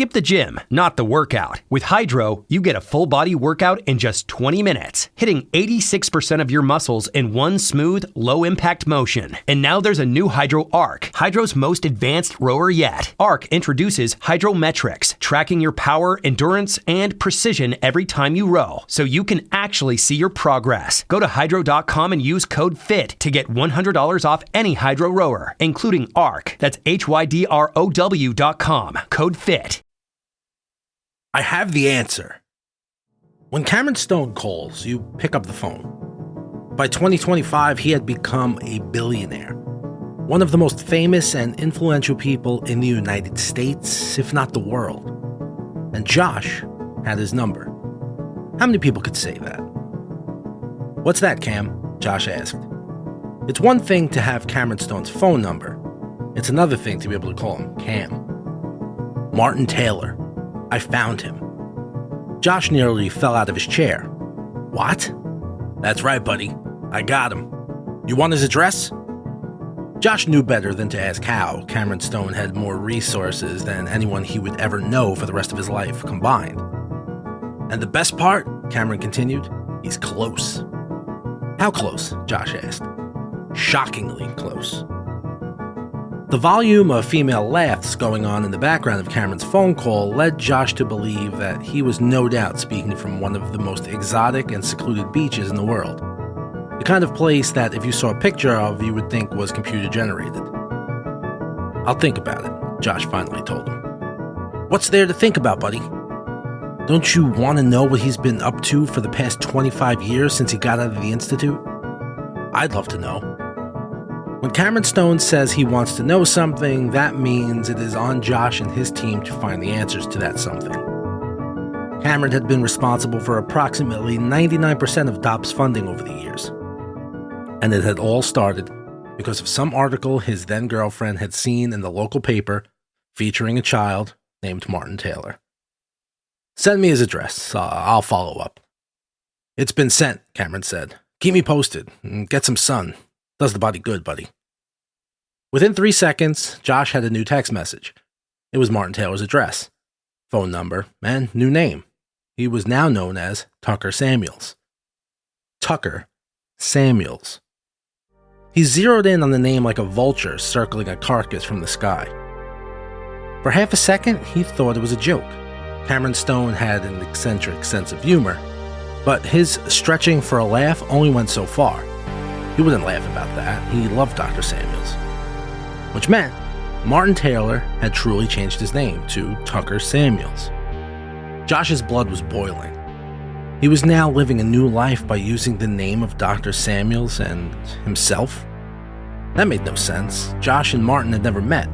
Skip the gym, not the workout. With Hydro, you get a full body workout in just 20 minutes, hitting 86% of your muscles in one smooth, low impact motion. And now there's a new Hydro Arc, Hydro's most advanced rower yet. Arc introduces Hydrometrics, tracking your power, endurance, and precision every time you row, so you can actually see your progress. Go to hydro.com and use code FIT to get $100 off any Hydro rower, including Arc. That's HYDROW.com. Code FIT. I have the answer. When Cameron Stone calls, you pick up the phone. By 2025, he had become a billionaire. One of the most famous and influential people in the United States, if not the world. And Josh had his number. How many people could say that? "What's that, Cam?" Josh asked. It's one thing to have Cameron Stone's phone number. It's another thing to be able to call him Cam. Martin Taylor. I found him. Josh nearly fell out of his chair. What? That's right, buddy. I got him. You want his address? Josh knew better than to ask how. Cameron Stone had more resources than anyone he would ever know for the rest of his life combined. And the best part, Cameron continued, he's close. How close? Josh asked. Shockingly close. The volume of female laughs going on in the background of Cameron's phone call led Josh to believe that he was no doubt speaking from one of the most exotic and secluded beaches in the world. The kind of place that if you saw a picture of, you would think was computer generated. I'll think about it, Josh finally told him. What's there to think about, buddy? Don't you want to know what he's been up to for the past 25 years since he got out of the Institute? I'd love to know. When Cameron Stone says he wants to know something, that means it is on Josh and his team to find the answers to that something. Cameron had been responsible for approximately 99% of DOP's funding over the years. And it had all started because of some article his then-girlfriend had seen in the local paper featuring a child named Martin Taylor. Send me his address. I'll follow up. It's been sent, Cameron said. Keep me posted and get some sun. Does the body good, buddy. Within 3 seconds, Josh had a new text message. It was Martin Taylor's address, phone number, and new name. He was now known as Tucker Samuels. Tucker Samuels. He zeroed in on the name like a vulture circling a carcass from the sky. For half a second, he thought it was a joke. Cameron Stone had an eccentric sense of humor, but his stretching for a laugh only went so far. He wouldn't laugh about that. He loved Dr. Samuels. Which meant Martin Taylor had truly changed his name to Tucker Samuels. Josh's blood was boiling. He was now living a new life by using the name of Dr. Samuels and himself. That made no sense. Josh and Martin had never met.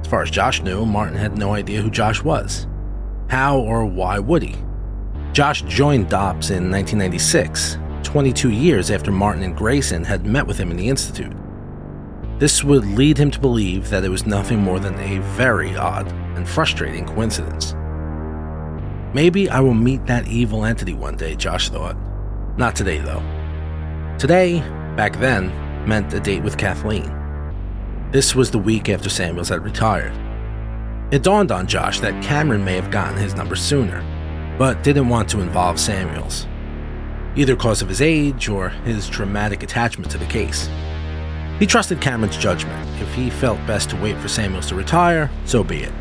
As far as Josh knew, Martin had no idea who Josh was. How or why would he? Josh joined DOPS in 1996. 22 years after Martin and Grayson had met with him in the Institute. This would lead him to believe that it was nothing more than a very odd and frustrating coincidence. Maybe I will meet that evil entity one day, Josh thought. Not today, though. Today, back then, meant a date with Kathleen. This was the week after Samuels had retired. It dawned on Josh that Cameron may have gotten his number sooner, but didn't want to involve Samuels, either because of his age or his traumatic attachment to the case. He trusted Cameron's judgment. If he felt best to wait for Samuels to retire, so be it.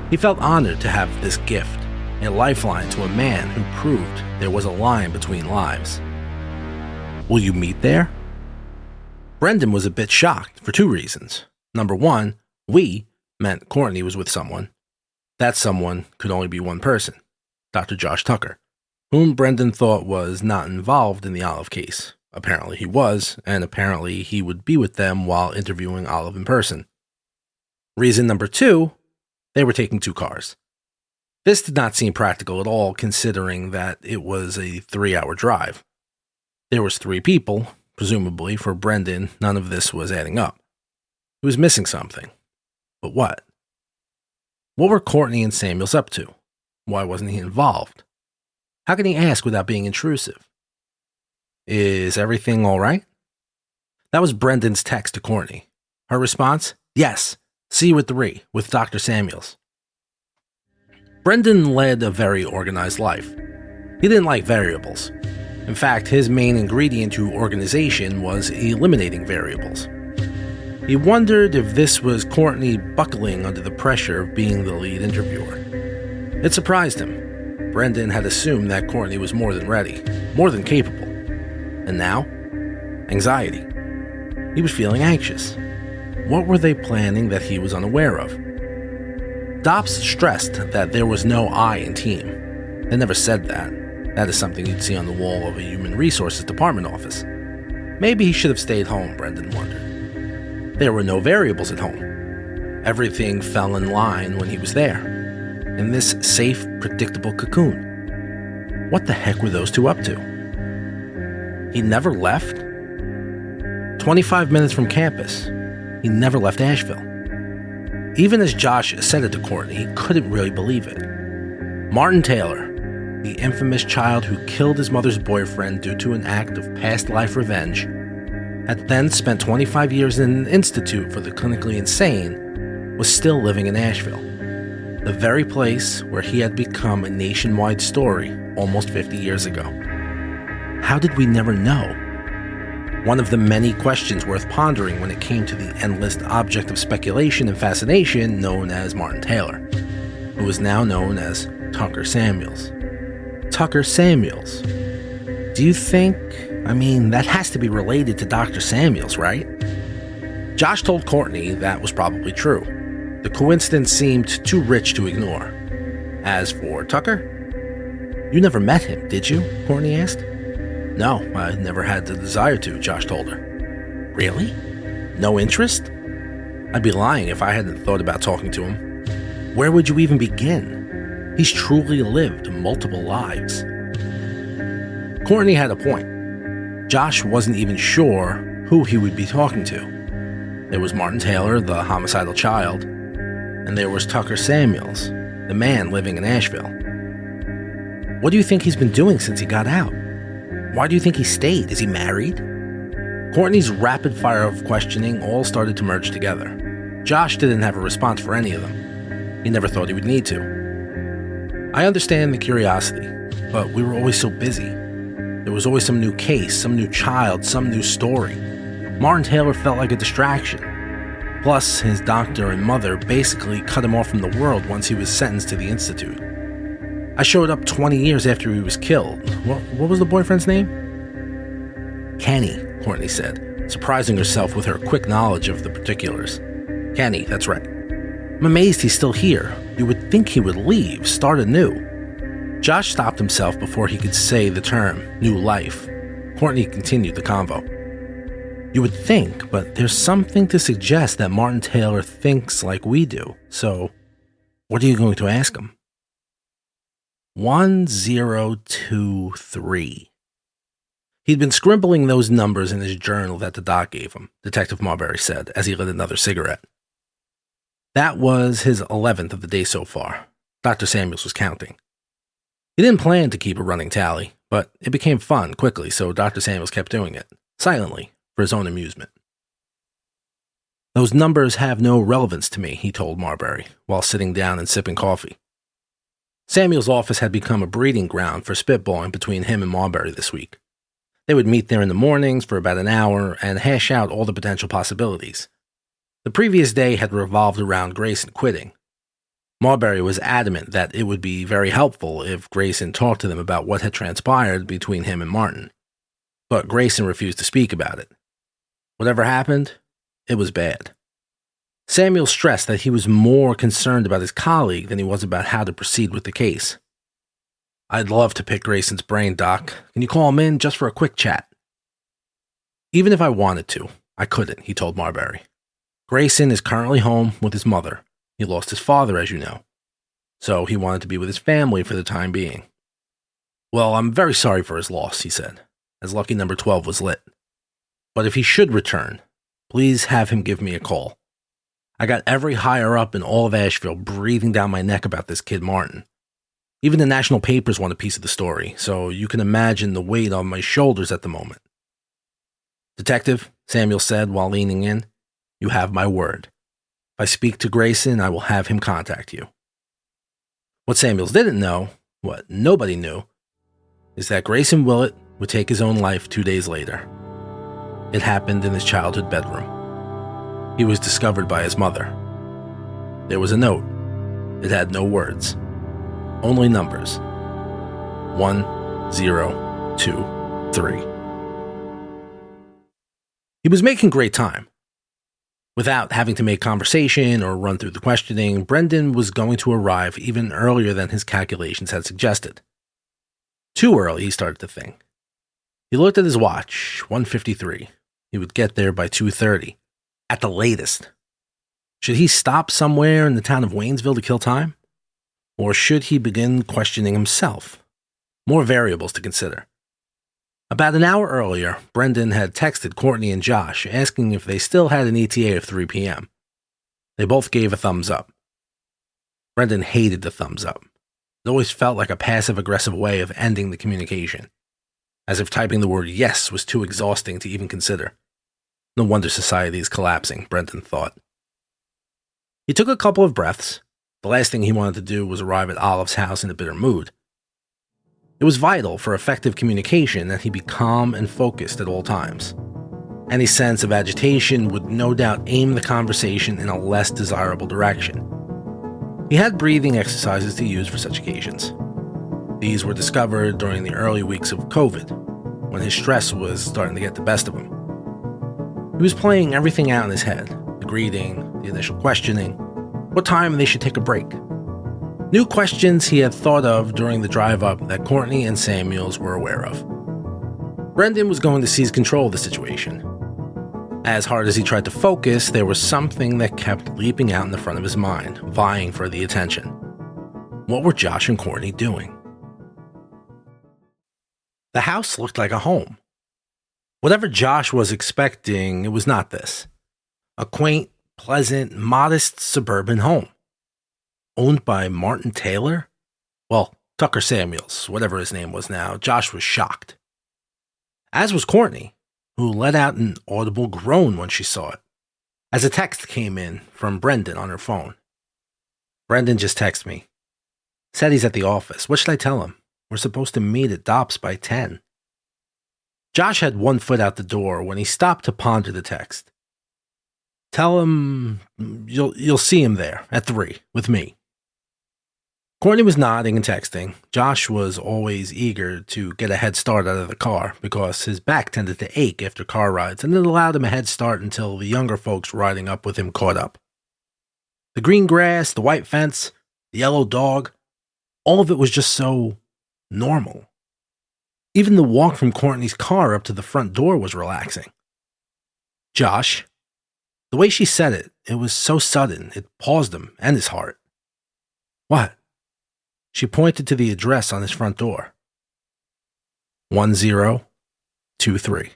He felt honored to have this gift, a lifeline to a man who proved there was a line between lives. Will you meet there? Brendan was a bit shocked for 2 reasons. Number 1, we meant Courtney was with someone. That someone could only be one person, Dr. Josh Tucker, whom Brendan thought was not involved in the Olive case. Apparently he was, and apparently he would be with them while interviewing Olive in person. Reason number 2, they were taking 2 cars. This did not seem practical at all, considering that it was a 3-hour drive. There was 3 people. Presumably, for Brendan, none of this was adding up. He was missing something. But what? What were Courtney and Samuels up to? Why wasn't he involved? How can he ask without being intrusive? Is everything all right? That was Brendan's text to Courtney. Her response? Yes. See you at 3 with Dr. Samuels. Brendan led a very organized life. He didn't like variables. In fact, his main ingredient to organization was eliminating variables. He wondered if this was Courtney buckling under the pressure of being the lead interviewer. It surprised him. Brendan had assumed that Courtney was more than ready, more than capable. And now? Anxiety. He was feeling anxious. What were they planning that he was unaware of? Dops stressed that there was no I in team. They never said that. That is something you'd see on the wall of a human resources department office. Maybe he should have stayed home, Brendan wondered. There were no variables at home. Everything fell in line when he was there, in this safe, predictable cocoon. What the heck were those two up to? He never left? 25 minutes from campus. He never left Asheville. Even as Josh said it to Courtney, he couldn't really believe it. Martin Taylor, the infamous child who killed his mother's boyfriend due to an act of past life revenge, had then spent 25 years in an institute for the clinically insane, was still living in Asheville, the very place where he had become a nationwide story almost 50 years ago. How did we never know? One of the many questions worth pondering when it came to the endless object of speculation and fascination known as Martin Taylor, who is now known as Tucker Samuels. Tucker Samuels. Do you think, that has to be related to Dr. Samuels, right? Josh told Courtney that was probably true. The coincidence seemed too rich to ignore. As for Tucker, you never met him, did you? Courtney asked. No, I never had the desire to, Josh told her. Really? No interest? I'd be lying if I hadn't thought about talking to him. Where would you even begin? He's truly lived multiple lives. Courtney had a point. Josh wasn't even sure who he would be talking to. There was Martin Taylor, the homicidal child, and there was Tucker Samuels, the man living in Asheville. What do you think he's been doing since he got out? Why do you think he stayed? Is he married? Courtney's rapid fire of questioning all started to merge together. Josh didn't have a response for any of them. He never thought he would need to. I understand the curiosity, but we were always so busy. There was always some new case, some new child, some new story. Martin Taylor felt like a distraction. Plus, his doctor and mother basically cut him off from the world once he was sentenced to the institute. I showed up 20 years after he was killed. What was the boyfriend's name? Kenny, Courtney said, surprising herself with her quick knowledge of the particulars. Kenny, that's right. I'm amazed he's still here. You would think he would leave, start anew. Josh stopped himself before he could say the term, new life. Courtney continued the convo. You would think, but there's something to suggest that Martin Taylor thinks like we do. So, what are you going to ask him? 1023. He'd been scribbling those numbers in his journal that the doc gave him, Detective Marbury said, as he lit another cigarette. That was his 11th of the day so far. Dr. Samuels was counting. He didn't plan to keep a running tally, but it became fun quickly, so Dr. Samuels kept doing it, silently, for his own amusement. Those numbers have no relevance to me, he told Marbury, while sitting down and sipping coffee. Samuel's office had become a breeding ground for spitballing between him and Marbury this week. They would meet there in the mornings for about an hour and hash out all the potential possibilities. The previous day had revolved around Grayson quitting. Marbury was adamant that it would be very helpful if Grayson talked to them about what had transpired between him and Martin. But Grayson refused to speak about it. Whatever happened, it was bad. Samuel stressed that he was more concerned about his colleague than he was about how to proceed with the case. I'd love to pick Grayson's brain, Doc. Can you call him in just for a quick chat? Even if I wanted to, I couldn't, he told Marbury. Grayson is currently home with his mother. He lost his father, as you know. So he wanted to be with his family for the time being. Well, I'm very sorry for his loss, he said, as lucky number 12 was lit. But if he should return, please have him give me a call. I got every higher up in all of Asheville breathing down my neck about this kid Martin. Even the national papers want a piece of the story, so you can imagine the weight on my shoulders at the moment. Detective, Samuel said while leaning in, you have my word. If I speak to Grayson, I will have him contact you. What Samuels didn't know, what nobody knew, is that Grayson Willett would take his own life 2 days later. It happened in his childhood bedroom. He was discovered by his mother. There was a note. It had no words, only numbers. 1, 0, 2, 3. He was making great time. Without having to make conversation or run through the questioning, Brendan was going to arrive even earlier than his calculations had suggested. Too early, he started to think. He looked at his watch, 1:53. He would get there by 2:30, at the latest. Should he stop somewhere in the town of Waynesville to kill time? Or should he begin questioning himself? More variables to consider. About an hour earlier, Brendan had texted Courtney and Josh asking if they still had an ETA of 3 p.m. They both gave a thumbs up. Brendan hated the thumbs up. It always felt like a passive-aggressive way of ending the communication, as if typing the word yes was too exhausting to even consider. No wonder society is collapsing, Brendan thought. He took a couple of breaths. The last thing he wanted to do was arrive at Olive's house in a bitter mood. It was vital for effective communication that he be calm and focused at all times. Any sense of agitation would no doubt aim the conversation in a less desirable direction. He had breathing exercises to use for such occasions. These were discovered during the early weeks of COVID, when his stress was starting to get the best of him. He was playing everything out in his head, the greeting, the initial questioning, what time they should take a break. New questions he had thought of during the drive-up that Courtney and Samuels were aware of. Brendan was going to seize control of the situation. As hard as he tried to focus, there was something that kept leaping out in the front of his mind, vying for the attention. What were Josh and Courtney doing? The house looked like a home. Whatever Josh was expecting, it was not this. A quaint, pleasant, modest suburban home. Owned by Martin Taylor? Well, Tucker Samuels, whatever his name was now. Josh was shocked. As was Courtney, who let out an audible groan when she saw it, as a text came in from Brendan on her phone. Brendan just texted me. Said he's at the office. What should I tell him? We're supposed to meet at Dops by 10. Josh had one foot out the door when he stopped to ponder the text. Tell him you'll see him there at 3 with me. Courtney was nodding and texting. Josh was always eager to get a head start out of the car because his back tended to ache after car rides, and it allowed him a head start until the younger folks riding up with him caught up. The green grass, the white fence, the yellow dog, all of it was just so normal. Even the walk from Courtney's car up to the front door was relaxing. Josh. The way she said it, it was so sudden, it paused him and his heart. What? She pointed to the address on his front door. 1023.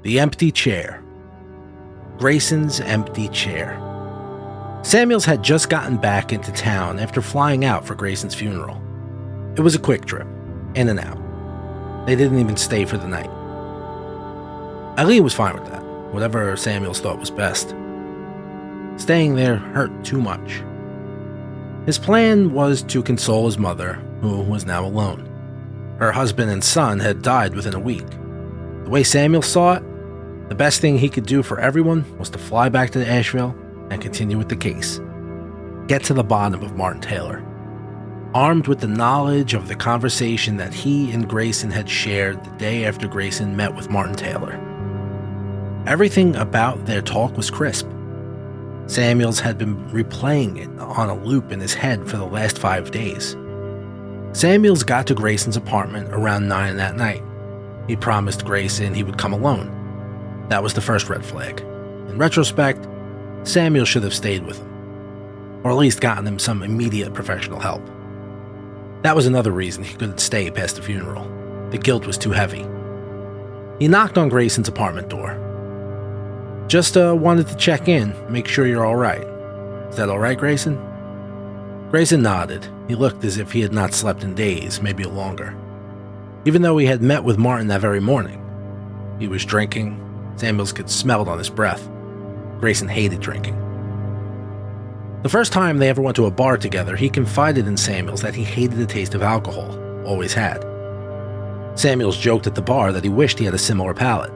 The empty chair. Grayson's empty chair. Samuels had just gotten back into town after flying out for Grayson's funeral. It was a quick trip, in and out. They didn't even stay for the night. Eileen was fine with that, whatever Samuels thought was best. Staying there hurt too much. His plan was to console his mother, who was now alone. Her husband and son had died within a week. The way Samuel saw it, the best thing he could do for everyone was to fly back to Asheville and continue with the case. Get to the bottom of Martin Taylor. Armed with the knowledge of the conversation that he and Grayson had shared the day after Grayson met with Martin Taylor. Everything about their talk was crisp. Samuels had been replaying it on a loop in his head for the last 5 days. Samuels got to Grayson's apartment around 9 that night. He promised Grayson he would come alone. That was the first red flag. In retrospect, Samuel should have stayed with him, or at least gotten him some immediate professional help. That was another reason he couldn't stay past the funeral. The guilt was too heavy. He knocked on Grayson's apartment door. Just wanted to check in, make sure you're all right. Is that all right, Grayson? Grayson nodded. He looked as if he had not slept in days, maybe longer. Even though he had met with Martin that very morning. He was drinking. Samuels could smell it on his breath. Grayson hated drinking. The first time they ever went to a bar together, he confided in Samuels that he hated the taste of alcohol, always had. Samuels joked at the bar that he wished he had a similar palate.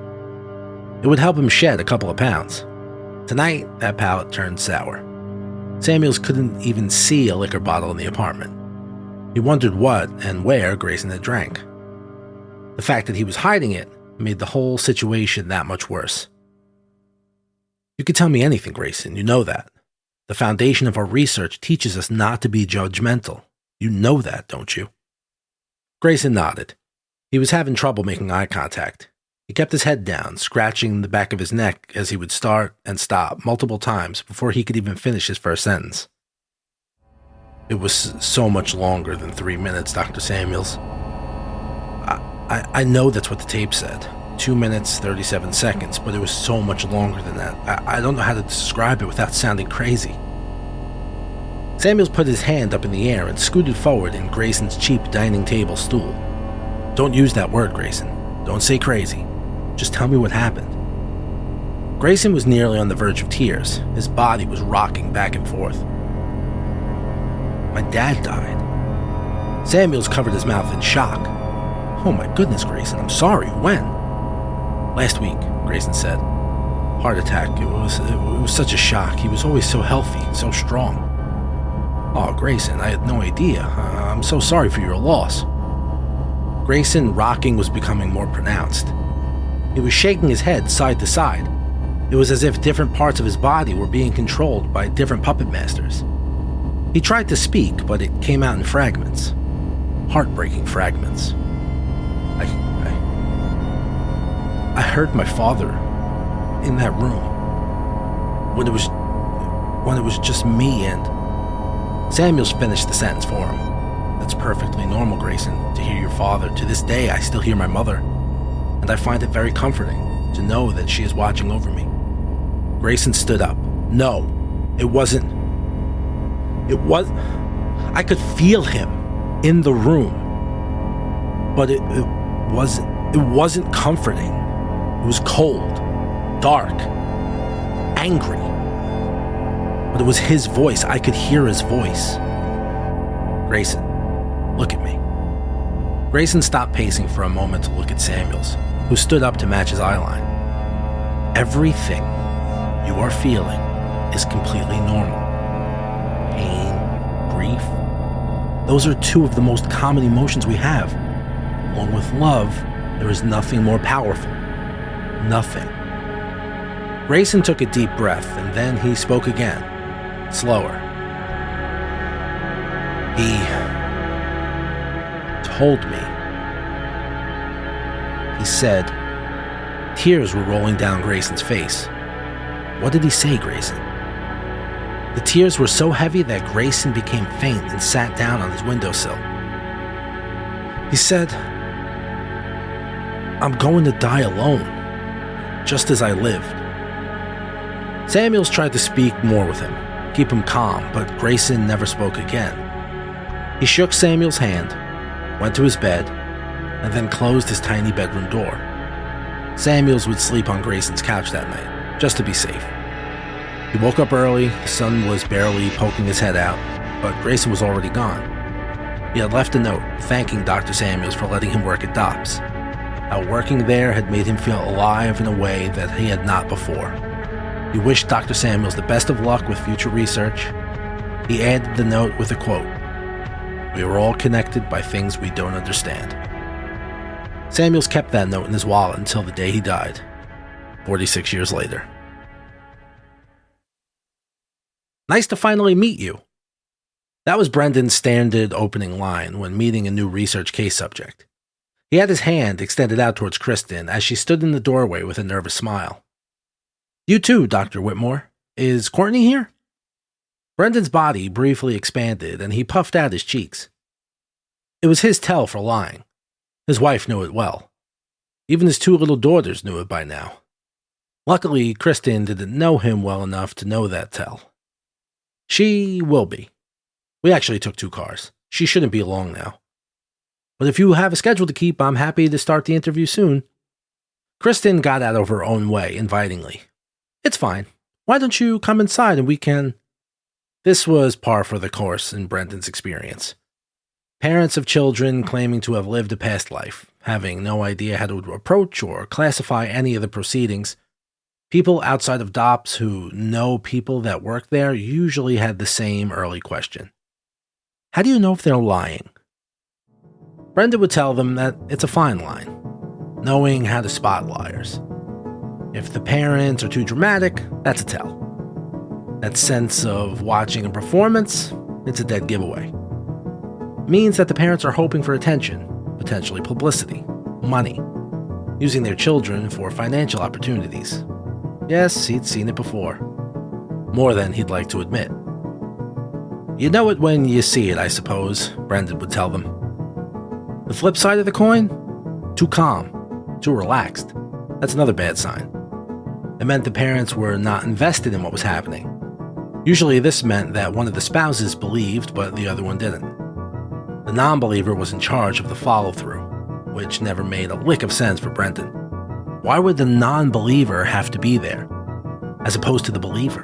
It would help him shed a couple of pounds. Tonight, that palate turned sour. Samuels couldn't even see a liquor bottle in the apartment. He wondered what and where Grayson had drank. The fact that he was hiding it made the whole situation that much worse. You could tell me anything, Grayson, you know that. The foundation of our research teaches us not to be judgmental. You know that, don't you? Grayson nodded. He was having trouble making eye contact. He kept his head down, scratching the back of his neck as he would start and stop multiple times before he could even finish his first sentence. It was so much longer than 3 minutes, Dr. Samuels. I know that's what the tape said. 2 minutes, 37 seconds, but it was so much longer than that. I don't know how to describe it without sounding crazy. Samuels put his hand up in the air and scooted forward in Grayson's cheap dining table stool. Don't use that word, Grayson. Don't say crazy. Just tell me what happened. Grayson was nearly on the verge of tears. His body was rocking back and forth. My dad died. Samuels covered his mouth in shock. Oh my goodness, Grayson, I'm sorry. When? Last week, Grayson said. Heart attack. It was such a shock. He was always so healthy, so strong. Oh, Grayson, I had no idea. I'm so sorry for your loss. Grayson rocking was becoming more pronounced. He was shaking his head side to side. It was as if different parts of his body were being controlled by different puppet masters. He tried to speak, but it came out in fragments. Heartbreaking fragments. I heard my father in that room when it was just me and... Samuels finished the sentence for him. That's perfectly normal, Grayson, to hear your father. To this day, I still hear my mother, and I find it very comforting to know that she is watching over me. Grayson stood up. No, it wasn't. It was... I could feel him in the room, but it wasn't comforting. It was cold, dark, angry. But it was his voice. I could hear his voice. Grayson, look at me. Grayson stopped pacing for a moment to look at Samuels, who stood up to match his eyeline. Everything you are feeling is completely normal. Pain, grief, those are two of the most common emotions we have. Along with love, there is nothing more powerful. Nothing. Grayson took a deep breath, and then he spoke again, slower. He told me. He said, tears were rolling down Grayson's face. What did he say, Grayson? The tears were so heavy that Grayson became faint and sat down on his windowsill. He said, I'm going to die alone, just as I lived. Samuels tried to speak more with him, keep him calm, but Grayson never spoke again. He shook Samuel's hand, went to his bed, and then closed his tiny bedroom door. Samuels would sleep on Grayson's couch that night, just to be safe. He woke up early, the sun was barely poking his head out, but Grayson was already gone. He had left a note thanking Dr. Samuels for letting him work at DOPS. How working there had made him feel alive in a way that he had not before. He wished Dr. Samuels the best of luck with future research. He added the note with a quote, "We are all connected by things we don't understand." Samuels kept that note in his wallet until the day he died, 46 years later. Nice to finally meet you. That was Brendan's standard opening line when meeting a new research case subject. He had his hand extended out towards Kristen as she stood in the doorway with a nervous smile. You too, Dr. Whitmore. Is Courtney here? Brendan's body briefly expanded and he puffed out his cheeks. It was his tell for lying. His wife knew it well. Even his two little daughters knew it by now. Luckily, Kristen didn't know him well enough to know that tell. She will be. We actually took 2 cars. She shouldn't be long now. But if you have a schedule to keep, I'm happy to start the interview soon. Kristen got out of her own way, invitingly. It's fine. Why don't you come inside and we can... This was par for the course in Brendan's experience. Parents of children claiming to have lived a past life, having no idea how to approach or classify any of the proceedings. People outside of DOPS who know people that work there usually had the same early question. How do you know if they're lying? Brenda would tell them that it's a fine line, knowing how to spot liars. If the parents are too dramatic, that's a tell. That sense of watching a performance, it's a dead giveaway. Means that the parents are hoping for attention, potentially publicity, money, using their children for financial opportunities. Yes, he'd seen it before. More than he'd like to admit. You know it when you see it, I suppose, Brendan would tell them. The flip side of the coin? Too calm, too relaxed. That's another bad sign. It meant the parents were not invested in what was happening. Usually this meant that one of the spouses believed, but the other one didn't. The non-believer was in charge of the follow-through, which never made a lick of sense for Brendan. Why would the non-believer have to be there, as opposed to the believer?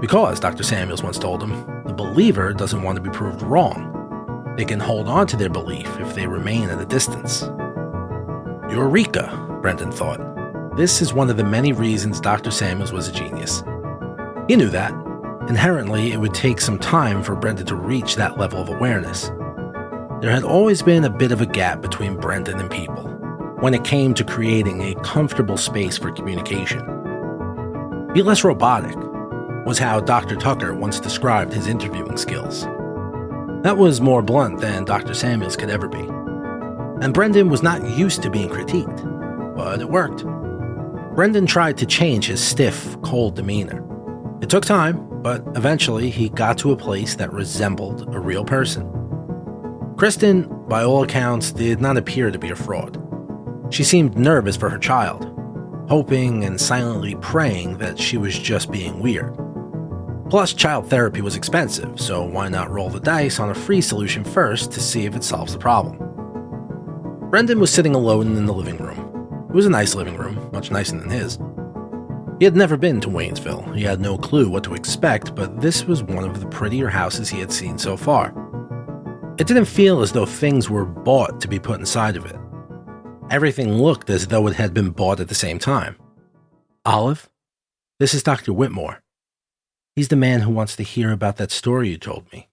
Because, Dr. Samuels once told him, the believer doesn't want to be proved wrong. They can hold on to their belief if they remain at a distance. Eureka, Brendan thought. This is one of the many reasons Dr. Samuels was a genius. He knew that. Inherently, it would take some time for Brendan to reach that level of awareness. There had always been a bit of a gap between Brendan and people when it came to creating a comfortable space for communication. Be less robotic was how Dr. Tucker once described his interviewing skills. That was more blunt than Dr. Samuels could ever be. And Brendan was not used to being critiqued, but it worked. Brendan tried to change his stiff, cold demeanor. It took time, but eventually he got to a place that resembled a real person. Kristen, by all accounts, did not appear to be a fraud. She seemed nervous for her child, hoping and silently praying that she was just being weird. Plus, child therapy was expensive, so why not roll the dice on a free solution first to see if it solves the problem? Brendan was sitting alone in the living room. It was a nice living room, much nicer than his. He had never been to Waynesville. He had no clue what to expect, but this was one of the prettier houses he had seen so far. It didn't feel as though things were bought to be put inside of it. Everything looked as though it had been bought at the same time. Olive, this is Dr. Whitmore. He's the man who wants to hear about that story you told me.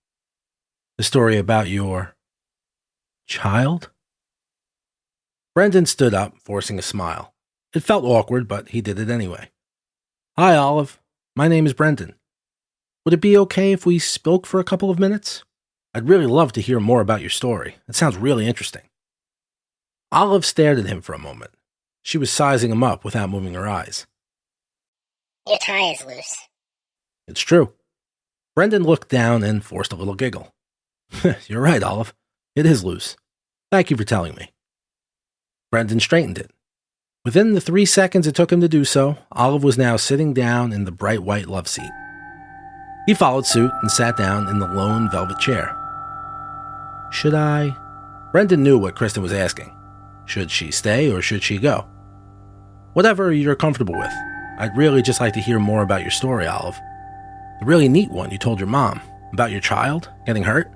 The story about your child? Brendan stood up, forcing a smile. It felt awkward, but he did it anyway. Hi, Olive. My name is Brendan. Would it be okay if we spoke for a couple of minutes? I'd really love to hear more about your story. It sounds really interesting. Olive stared at him for a moment. She was sizing him up without moving her eyes. Your tie is loose. It's true. Brendan looked down and forced a little giggle. You're right, Olive. It is loose. Thank you for telling me. Brendan straightened it. Within the 3 seconds it took him to do so, Olive was now sitting down in the bright white love seat. He followed suit and sat down in the lone velvet chair. Should I? Brendan knew what Kristen was asking. Should she stay or should she go? Whatever you're comfortable with. I'd really just like to hear more about your story, Olive. The really neat one you told your mom, about your child getting hurt.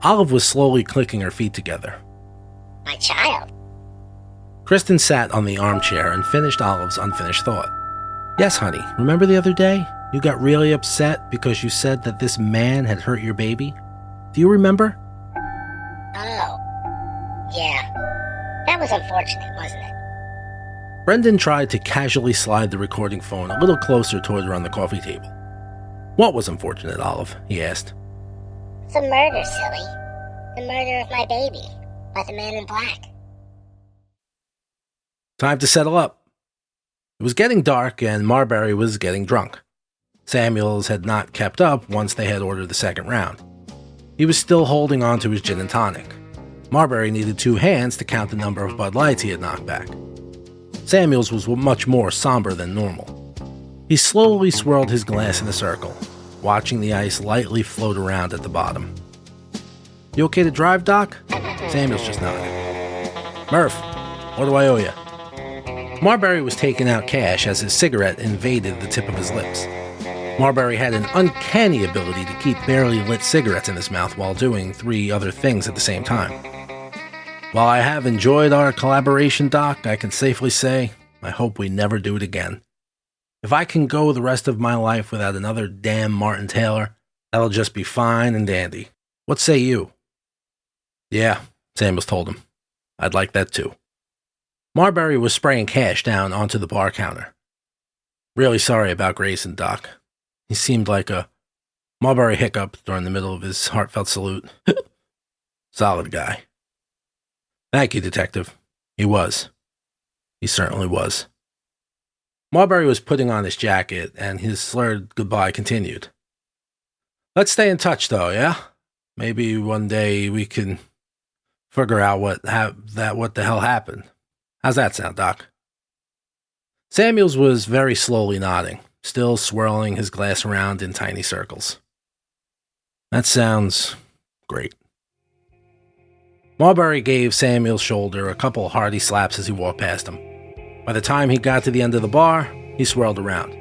Olive was slowly clicking her feet together. My child? Kristen sat on the armchair and finished Olive's unfinished thought. Yes, honey, remember the other day? You got really upset because you said that this man had hurt your baby? Do you remember? Oh, yeah. That was unfortunate, wasn't it? Brendan tried to casually slide the recording phone a little closer toward her on the coffee table. What was unfortunate, Olive? He asked. The murder, silly. The murder of my baby by the man in black. Time to settle up. It was getting dark and Marbury was getting drunk. Samuels had not kept up once they had ordered the second round. He was still holding on to his gin and tonic. Marbury needed 2 hands to count the number of Bud Lights he had knocked back. Samuels was much more somber than normal. He slowly swirled his glass in a circle, watching the ice lightly float around at the bottom. You okay to drive, Doc? Samuels just nodded. Murph, what do I owe you? Marbury was taking out cash as his cigarette invaded the tip of his lips. Marbury had an uncanny ability to keep barely lit cigarettes in his mouth while doing 3 other things at the same time. While I have enjoyed our collaboration, Doc, I can safely say I hope we never do it again. If I can go the rest of my life without another damn Martin Taylor, that'll just be fine and dandy. What say you? Yeah, Samuels told him. I'd like that too. Marbury was spraying cash down onto the bar counter. Really sorry about Grayson, Doc. He seemed like a... Marbury hiccuped during the middle of his heartfelt salute. Solid guy. Thank you, Detective. He was. He certainly was. Marbury was putting on his jacket, and his slurred goodbye continued. Let's stay in touch, though, yeah? Maybe one day we can figure out what the hell happened. How's that sound, Doc? Samuels was very slowly nodding, still swirling his glass around in tiny circles. That sounds great. Marbury gave Samuel's shoulder a couple hearty slaps as he walked past him. By the time he got to the end of the bar, he swirled around.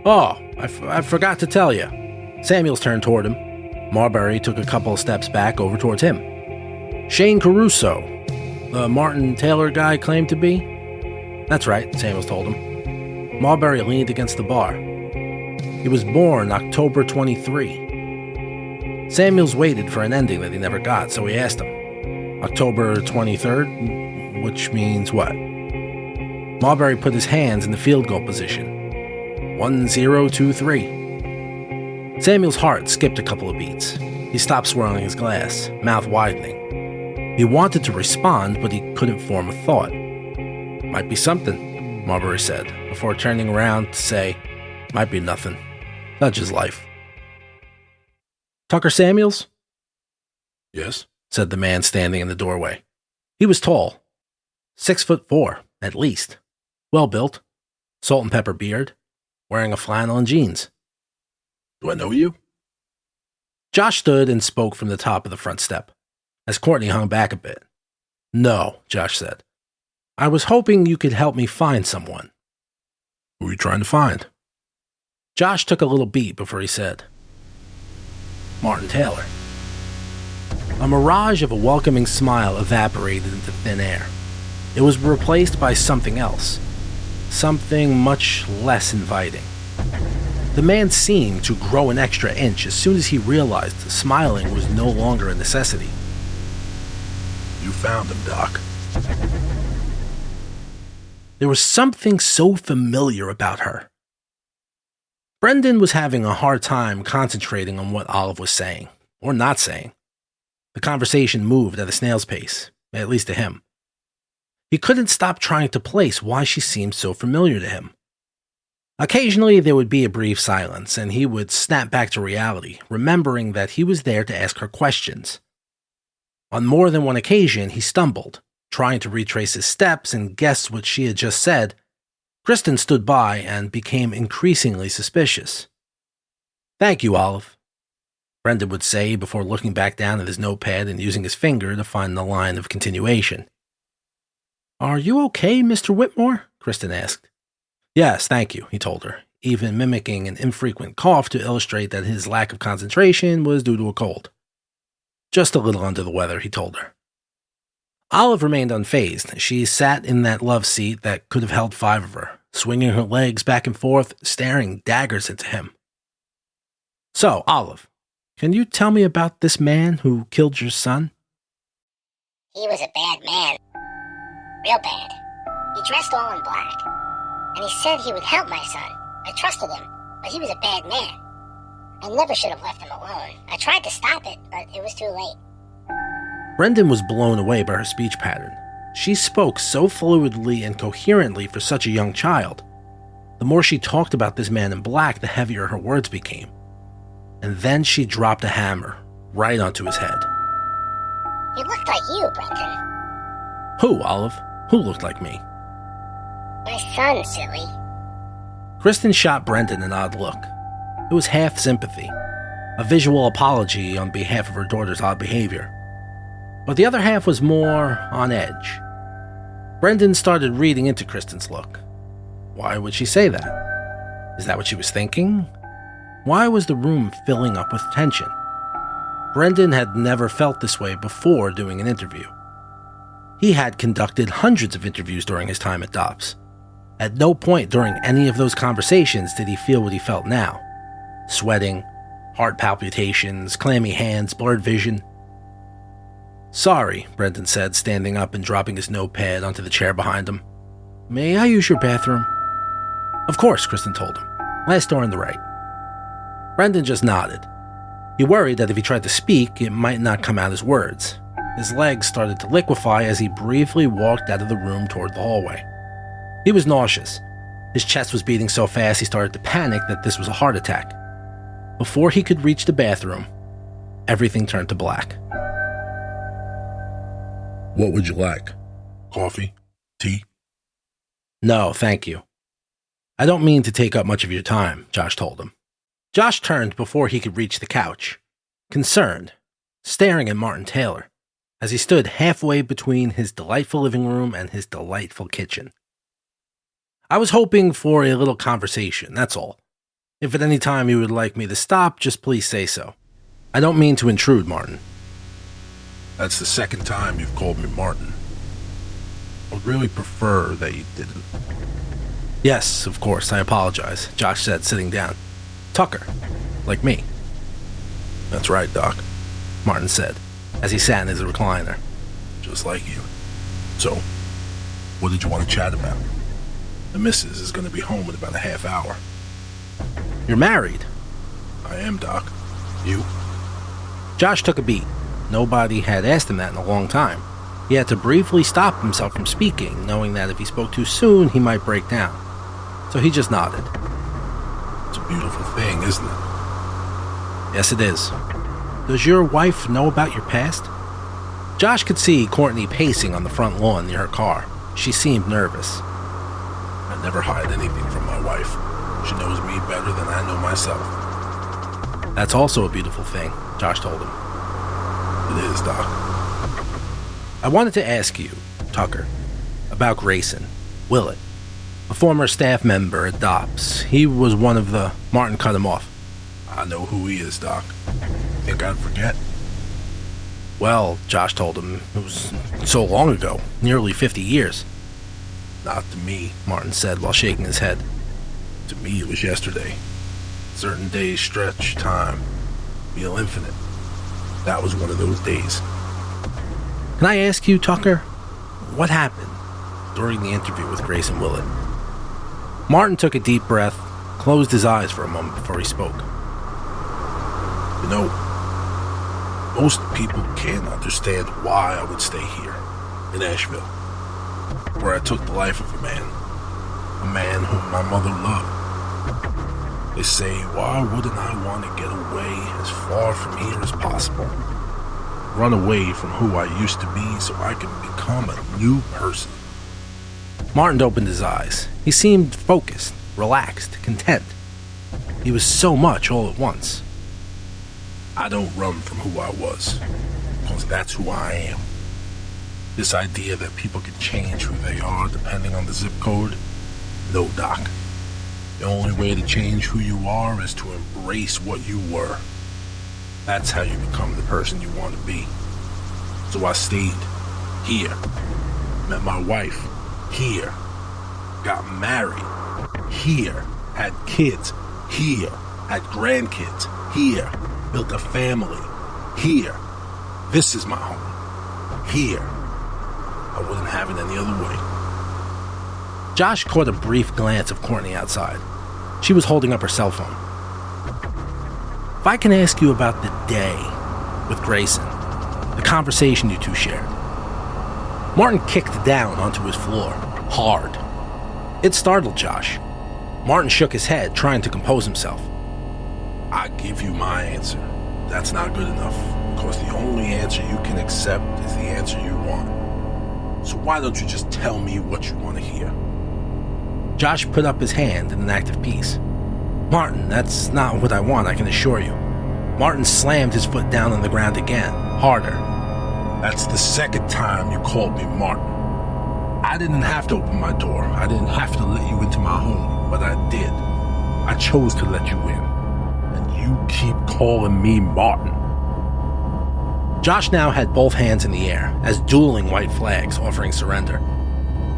Oh, I forgot to tell you. Samuels turned toward him. Marbury took a couple of steps back over towards him. Shane Caruso, the Martin Taylor guy claimed to be? That's right, Samuels told him. Marbury leaned against the bar. He was born October 23. Samuels waited for an ending that he never got, so he asked him, October 23rd? Which means what? Marbury put his hands in the field goal position. 1023. Samuel's heart skipped a couple of beats. He stopped swirling his glass, mouth widening. He wanted to respond, but he couldn't form a thought. Might be something, Marbury said, before turning around to say, might be nothing. Such is life. Tucker Samuels? Yes, said the man standing in the doorway. He was tall, 6'4", at least, well built, salt and pepper beard, wearing a flannel and jeans. Do I know you? Josh stood and spoke from the top of the front step, as Courtney hung back a bit. No, Josh said. I was hoping you could help me find someone. Who are you trying to find? Josh took a little beat before he said, Martin Taylor. A mirage of a welcoming smile evaporated into thin air. It was replaced by something else, something much less inviting. The man seemed to grow an extra inch as soon as he realized smiling was no longer a necessity. You found him, Doc. There was something so familiar about her. Brendan was having a hard time concentrating on what Olive was saying, or not saying. The conversation moved at a snail's pace, at least to him. He couldn't stop trying to place why she seemed so familiar to him. Occasionally there would be a brief silence, and he would snap back to reality, remembering that he was there to ask her questions. On more than one occasion, he stumbled, trying to retrace his steps and guess what she had just said. Kristen stood by and became increasingly suspicious. Thank you, Olive, Brendan would say before looking back down at his notepad and using his finger to find the line of continuation. Are you okay, Mr. Whitmore? Kristen asked. Yes, thank you, he told her, even mimicking an infrequent cough to illustrate that his lack of concentration was due to a cold. Just a little under the weather, he told her. Olive remained unfazed. She sat in that love seat that could have held 5 of her, swinging her legs back and forth, staring daggers into him. So, Olive, can you tell me about this man who killed your son? He was a bad man. Real bad. He dressed all in black. And he said he would help my son. I trusted him, but he was a bad man. I never should have left him alone. I tried to stop it, but it was too late. Brendan was blown away by her speech pattern. She spoke so fluidly and coherently for such a young child. The more she talked about this man in black, the heavier her words became. And then she dropped a hammer right onto his head. He looked like you, Brendan. Who, Olive? Who looked like me? My son, silly. Kristen shot Brendan an odd look. It was half sympathy, a visual apology on behalf of her daughter's odd behavior. But the other half was more on edge. Brendan started reading into Kristen's look. Why would she say that? Is that what she was thinking? Why was the room filling up with tension? Brendan had never felt this way before doing an interview. He had conducted hundreds of interviews during his time at DOPS. At no point during any of those conversations did he feel what he felt now. Sweating, heart palpitations, clammy hands, blurred vision. "Sorry," Brendan said, standing up and dropping his notepad onto the chair behind him. "May I use your bathroom?" "Of course," Kristen told him. "Last door on the right." Brendan just nodded. He worried that if he tried to speak, it might not come out as words. His legs started to liquefy as he briefly walked out of the room toward the hallway. He was nauseous. His chest was beating so fast he started to panic that this was a heart attack. Before he could reach the bathroom, everything turned to black. "What would you like? Coffee? Tea?" "No, thank you." "I don't mean to take up much of your time," Josh told him. Josh turned before he could reach the couch, concerned, staring at Martin Taylor, as he stood halfway between his delightful living room and his delightful kitchen. "I was hoping for a little conversation, that's all. If at any time you would like me to stop, just please say so. I don't mean to intrude, Martin." "That's the second time you've called me Martin. I would really prefer that you didn't." "Yes, of course, I apologize," Josh said, sitting down. "Tucker, like me." "That's right, Doc," Martin said, as he sat in his recliner. "Just like you. So, what did you want to chat about? The missus is going to be home in about a half hour." "You're married?" "I am, Doc. You?" Josh took a beat. Nobody had asked him that in a long time. He had to briefly stop himself from speaking, knowing that if he spoke too soon, he might break down. So he just nodded. "It's a beautiful thing, isn't it?" "Yes, it is. Does your wife know about your past?" Josh could see Courtney pacing on the front lawn near her car. She seemed nervous. "I never hide anything from my wife. She knows me better than I know myself." "That's also a beautiful thing," Josh told him. "It is, Doc." "I wanted to ask you, Tucker, about Grayson Willett, a former staff member at DOPS. He was one of the... Martin cut him off. "I know who he is, Doc. Think I'd forget?" "Well," Josh told him, "it was so long ago, nearly 50 years. "Not to me," Martin said while shaking his head. "To me, it was yesterday. Certain days stretch time, feel infinite. That was one of those days." "Can I ask you, Tucker, what happened during the interview with Grayson Willett?" Martin took a deep breath, closed his eyes for a moment before he spoke. "You know, most people can't understand why I would stay here, in Asheville, where I took the life of a man whom my mother loved. They say, why wouldn't I want to get away as far from here as possible? Run away from who I used to be so I can become a new person." Martin opened his eyes. He seemed focused, relaxed, content. He was so much all at once. "I don't run from who I was, because that's who I am. This idea that people can change who they are depending on the zip code? No, Doc. The only way to change who you are is to embrace what you were. That's how you become the person you want to be. So I stayed here, met my wife here, got married here, had kids here, had grandkids here, built a family here. This is my home. Here. I wouldn't have it any other way." Josh caught a brief glance of Courtney outside. She was holding up her cell phone. "If I can ask you about the day with Grayson, the conversation you two shared." Martin kicked down onto his floor, hard. It startled Josh. Martin shook his head, trying to compose himself. "I give you my answer. That's not good enough, because the only answer you can accept is the answer you want. So why don't you just tell me what you want to hear?" Josh put up his hand in an act of peace. "Martin, that's not what I want, I can assure you." Martin slammed his foot down on the ground again, harder. "That's the second time you called me Martin. I didn't have to open my door. I didn't have to let you into my home, but I did. I chose to let you in. And you keep calling me Martin. Josh now had both hands in the air, as dueling white flags offering surrender.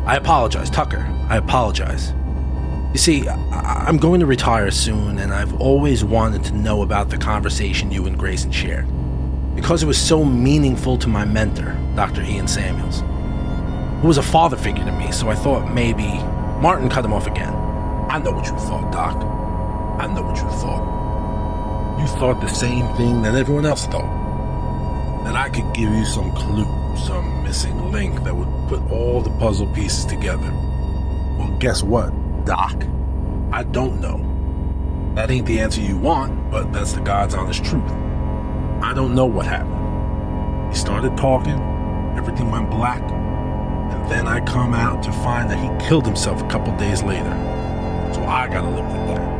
I apologize, Tucker. I apologize. You see, I'm going to retire soon, and I've always wanted to know about the conversation you and Grayson shared, because it was so meaningful to my mentor, Dr. Ian Samuels, who was a father figure to me, so I thought maybe Martin cut him off again. I know what you thought, Doc. I know what you thought. You thought the same thing that everyone else thought. That I could give you some clue, some missing link that would put all the puzzle pieces together. Well, guess what, Doc? I don't know. That ain't the answer you want, but that's the God's honest truth. I don't know what happened. He started talking, everything went black, and then I come out to find that he killed himself a couple days later. So I gotta live with that.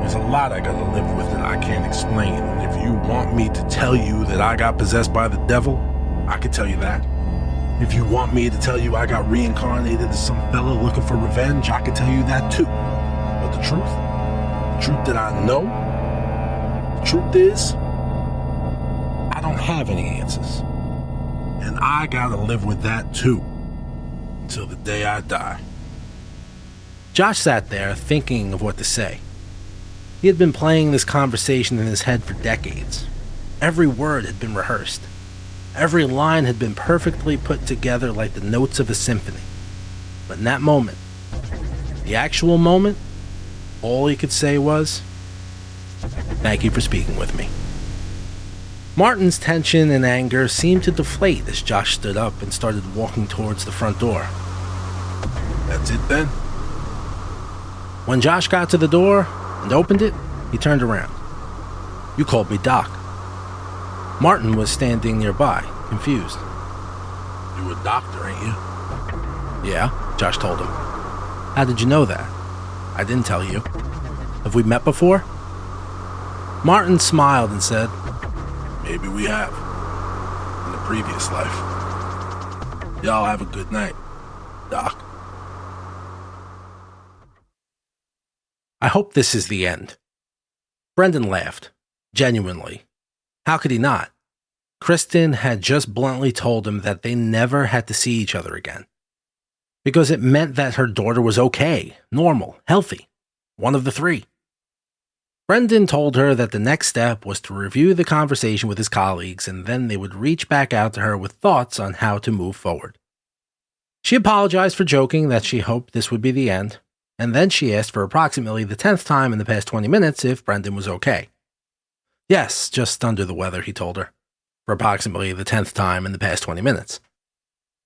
There's a lot I gotta live with that I can't explain. And if you want me to tell you that I got possessed by the devil, I can tell you that. If you want me to tell you I got reincarnated as some fella looking for revenge, I can tell you that too. But the truth that I know, the truth is, I don't have any answers. And I gotta live with that too, until the day I die. Josh sat there thinking of what to say. He had been playing this conversation in his head for decades. Every word had been rehearsed. Every line had been perfectly put together like the notes of a symphony. But in that moment, the actual moment, all he could say was, "Thank you for speaking with me." Martin's tension and anger seemed to deflate as Josh stood up and started walking towards the front door. That's it then? When Josh got to the door and opened it, he turned around. "You called me Doc." Martin was standing nearby, confused. You a doctor, ain't you? "Yeah," Josh told him. "How did you know that?" "I didn't tell you. Have we met before?" Martin smiled and said, Maybe we have. In the previous life. Y'all have a good night, Doc. "I hope this is the end." Brendan laughed, genuinely. How could he not? Kristen had just bluntly told him that they never had to see each other again. Because it meant that her daughter was okay, normal, healthy, one of the three. Brendan told her that the next step was to review the conversation with his colleagues, and then they would reach back out to her with thoughts on how to move forward. She apologized for joking that she hoped this would be the end, and then she asked for approximately the 10th time in the past 20 minutes if Brendan was okay. Yes, just under the weather, he told her, for approximately the 10th time in the past 20 minutes.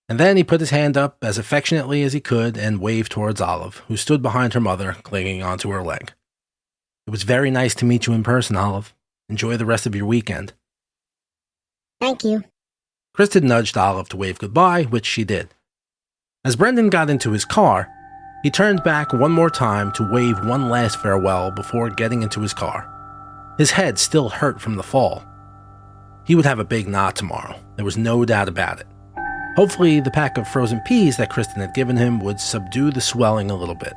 And then he put his hand up as affectionately as he could and waved towards Olive, who stood behind her mother, clinging onto her leg. "It was very nice to meet you in person, Olive. Enjoy the rest of your weekend." Thank you. Kristen nudged Olive to wave goodbye, which she did. As Brendan got into his car, he turned back one more time to wave one last farewell before getting into his car. His head still hurt from the fall. He would have a big knot tomorrow, there was no doubt about it. Hopefully, the pack of frozen peas that Kristen had given him would subdue the swelling a little bit.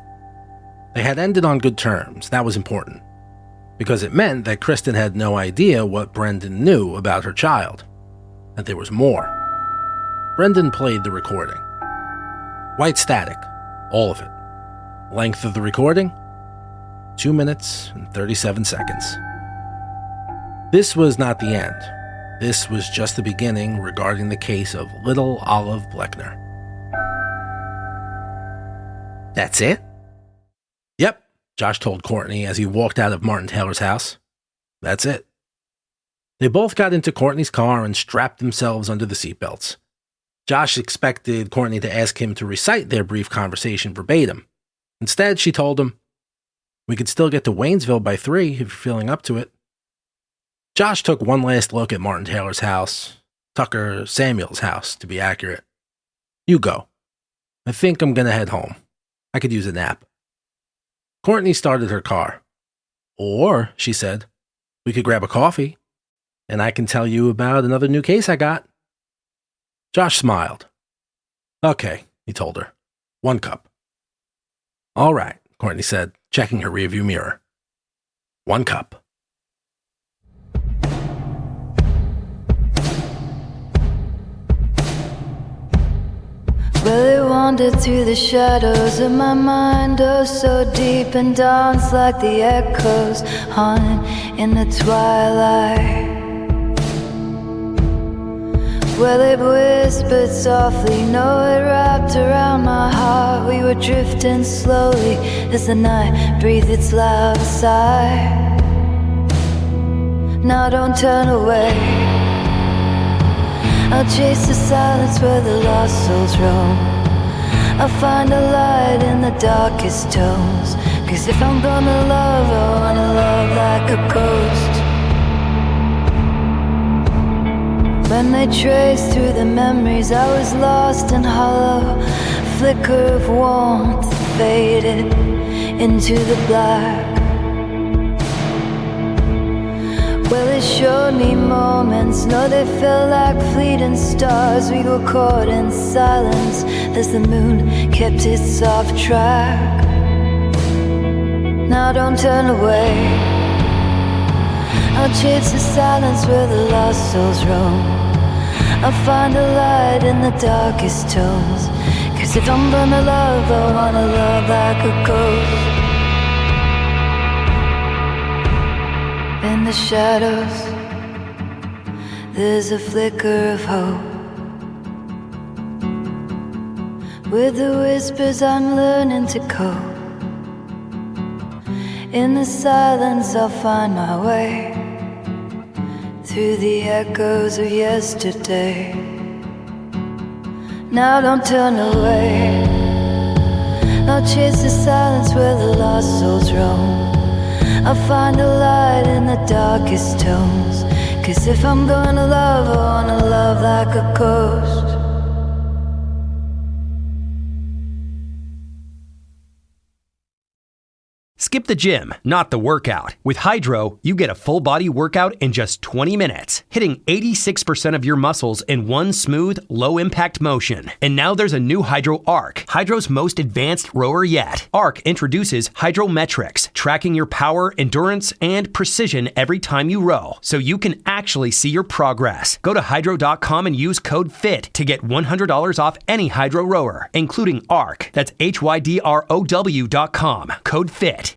They had ended on good terms, that was important, because it meant that Kristen had no idea what Brendan knew about her child, that there was more. Brendan played the recording. White static, all of it. Length of the recording? 2 minutes and 37 seconds. This was not the end. This was just the beginning regarding the case of little Olive Bleckner. "That's it?" "Yep," Josh told Courtney as he walked out of Martin Taylor's house. "That's it." They both got into Courtney's car and strapped themselves under the seatbelts. Josh expected Courtney to ask him to recite their brief conversation verbatim. Instead, she told him, "We could still get to Waynesville by 3 if you're feeling up to it." Josh took one last look at Martin Taylor's house, Tucker Samuel's house, to be accurate. "You go. I think I'm going to head home. I could use a nap." Courtney started her car. "Or," she said, "we could grab a coffee, and I can tell you about another new case I got." Josh smiled. "Okay," he told her. "1 cup." "All right," Courtney said, checking her rearview mirror. 1 cup. wandered through the shadows of my mind, oh so deep, and danced like the echoes haunted in the twilight. Well, it whispered softly, no, it wrapped around my heart. We were drifting slowly as the night breathed its loud sigh. Now don't turn away, I'll chase the silence where the lost souls roam. I'll find a light in the darkest tones, 'cause if I'm gonna love, I wanna love like a ghost. When they traced through the memories, I was lost and hollow. Flicker of warmth faded into the black. Well, it showed me moments, no, they felt like fleeting stars. We were caught in silence as the moon kept its soft track. Now don't turn away, I'll chase the silence where the lost souls roam. I'll find a light in the darkest tones, 'cause if I'm gonna love, I wanna love like a ghost. In the shadows, there's a flicker of hope. With the whispers, I'm learning to cope. In the silence, I'll find my way through the echoes of yesterday. Now don't turn away, I'll chase the silence where the lost souls roam. I'll find a light in the darkest tones, 'cause if I'm gonna love, I wanna love like a ghost. Skip the gym, not the workout. With Hydro, you get a full-body workout in just 20 minutes, hitting 86% of your muscles in one smooth, low-impact motion. And now there's a new Hydro Arc, Hydro's most advanced rower yet. Arc introduces Hydrometrics, tracking your power, endurance, and precision every time you row, so you can actually see your progress. Go to hydro.com and use code FIT to get $100 off any Hydro rower, including Arc. That's HYDROW.com. Code FIT.